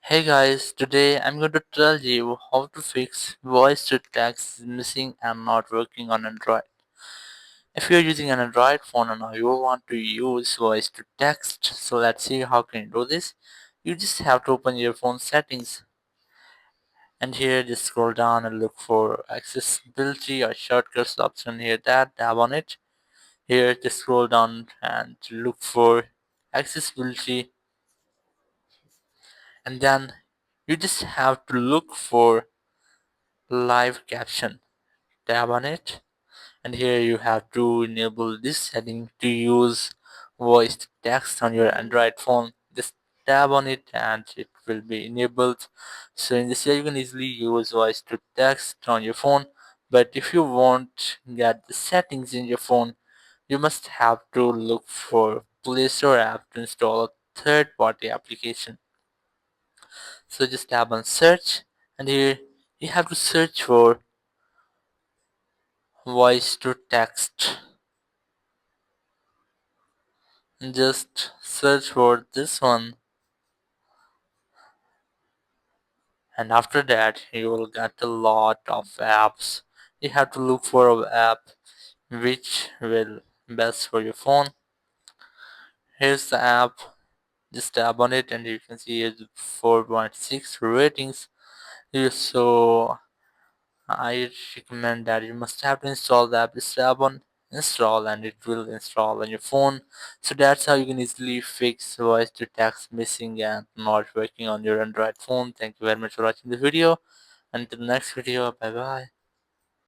Hey guys, today I'm going to tell you how to fix voice to text missing and not working on Android. If you're using an Android phone and you want to use voice to text, so let's see how can you do this. You just have to open your phone settings and here just scroll down and look for accessibility or shortcuts option here that tap on it. Here just scroll down and look for accessibility and then you just have to look for live caption. Tap on it and here you have to enable this setting to use voice to text on your Android phone. Just tap on it and it will be enabled. So in this way you can easily use voice to text on your phone. But if you won't get the settings in your phone, you must have to look for Play Store app to install a third-party application. So just tap on search and here you have to search for voice to text. Just search for this one and after that you will get a lot of apps. You have to look for an app which will best for your phone. Here's the app. Just tap on it and you can see it's 4.6 ratings. So I recommend that you must have to install the app. Just tap on install and it will install on your phone. So that's how you can easily fix voice to text missing and not working on your Android phone. Thank you very much for watching the video. Until the next video, bye bye.